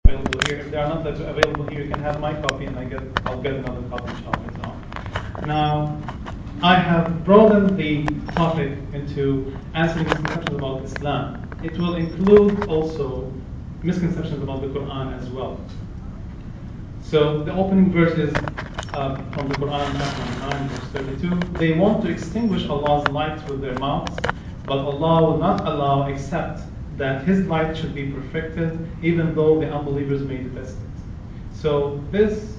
available here. If they are not available here, you can have my copy, and I'll get another copy inshallah. Now, I have broadened the topic into answering misconceptions about Islam. It will include also misconceptions about the Quran as well. So the opening verse is from the Quran, chapter 9, verse 32. They want to extinguish Allah's light with their mouths, but Allah will not allow except that His light should be perfected, even though the unbelievers may detest it. So this,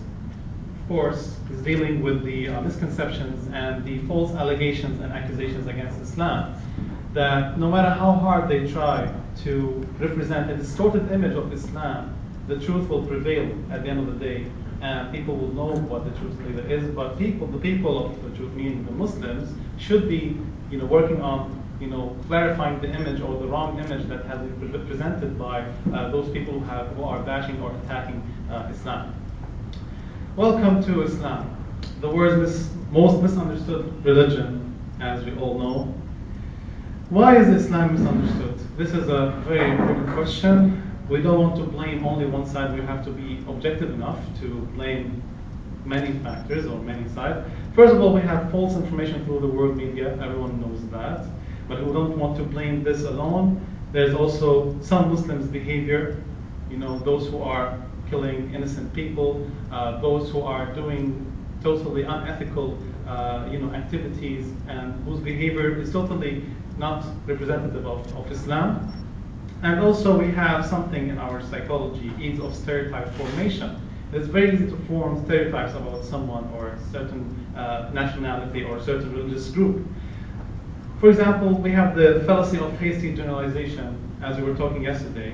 of course, is dealing with the misconceptions and the false allegations and accusations against Islam, that no matter how hard they try to represent a distorted image of Islam, the truth will prevail at the end of the day, and people will know what the truth really is. But the people of the truth, meaning the Muslims, should be, working on, clarifying the image or the wrong image that has been presented by those people who are bashing or attacking Islam. Welcome to Islam, the world's most misunderstood religion, as we all know. Why is Islam misunderstood? This is a very important question. We don't want to blame only one side. We have to be objective enough to blame many factors or many sides. First of all, we have false information through the world media. Everyone knows that. But we don't want to blame this alone. There's also some Muslims' behavior, those who are killing innocent people, those who are doing totally unethical activities, and whose behavior is totally not representative of Islam. And also we have something in our psychology, ease of stereotype formation. It's very easy to form stereotypes about someone or a certain nationality or a certain religious group. For example, we have the fallacy of hasty generalization, as we were talking yesterday.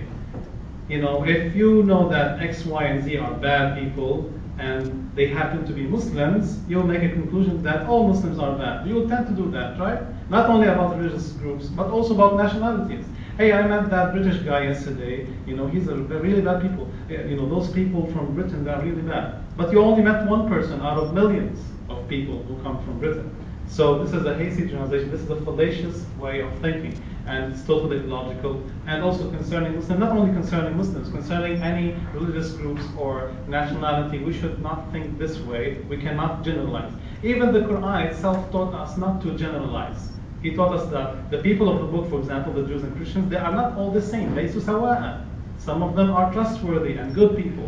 If you know that X, Y, and Z are bad people, and they happen to be Muslims, you'll make a conclusion that all Muslims are bad. You will tend to do that, right? Not only about religious groups, but also about nationalities. Hey, I met that British guy yesterday. He's a really bad people. Those people from Britain, they're really bad. But you only met one person out of millions of people who come from Britain. So this is a hasty generalization. This is a fallacious way of thinking, and it's totally illogical. And also concerning Muslims, not only concerning Muslims, concerning any religious groups or nationality, we should not think this way. We cannot generalize. Even the Quran itself taught us not to generalize. He taught us that the people of the book, for example, the Jews and Christians, they are not all the same. لَيْسُوا سَوَاءً. Some of them are trustworthy and good people.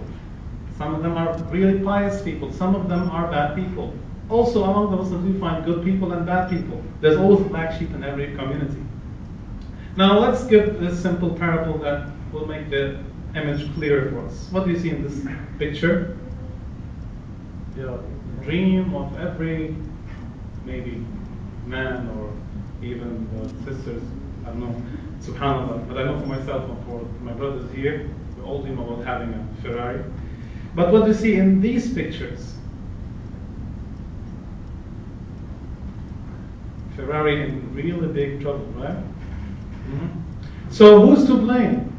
Some of them are really pious people. Some of them are bad people. Also, among the Muslims, we find good people and bad people. There's always black sheep in every community. Now, let's give this simple parable that will make the image clearer for us. What do you see in this picture? The dream of every, maybe, man or even the sisters, I don't know, subhanAllah, but I know for myself and for my brothers here, we all dream about having a Ferrari. But what do you see in these pictures? Ferrari in really big trouble, right? Mm-hmm. So who's to blame?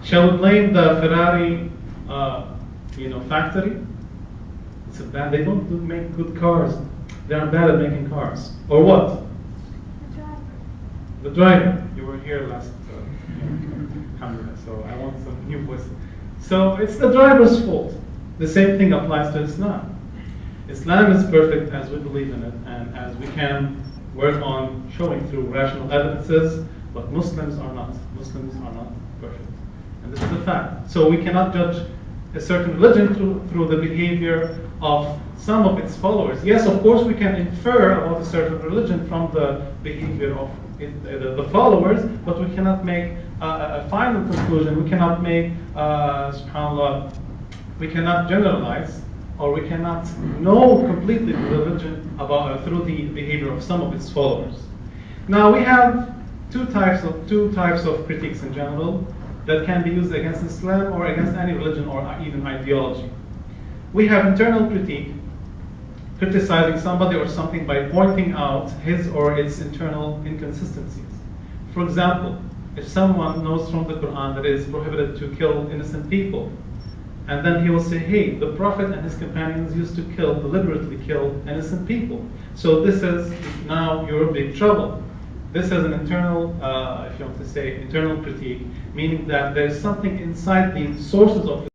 Shall we blame the Ferrari, factory? It's a bad. They don't make good cars. They are bad at making cars. Or what? The driver. You were here last so I want some new voices. So it's the driver's fault. The same thing applies to Islam. Islam is perfect as we believe in it, and as we can work on showing through rational evidences, but Muslims are not. Muslims are not perfect. And this is a fact. So we cannot judge a certain religion through the behavior of some of its followers. Yes, of course we can infer about a certain religion from the behavior of the followers, but we cannot make a final conclusion. We cannot make, subhanAllah, we cannot generalize, or we cannot know completely the religion through the behavior of some of its followers. Now we have two types of critiques in general that can be used against Islam or against any religion or even ideology. We have internal critique, criticizing somebody or something by pointing out his or its internal inconsistencies. For example, if someone knows from the Quran that it is prohibited to kill innocent people, and then he will say, hey, the Prophet and his companions used to deliberately kill innocent people. So this is, now you're in big trouble. This is an internal, if you want to say, internal critique, meaning that there's something inside the sources of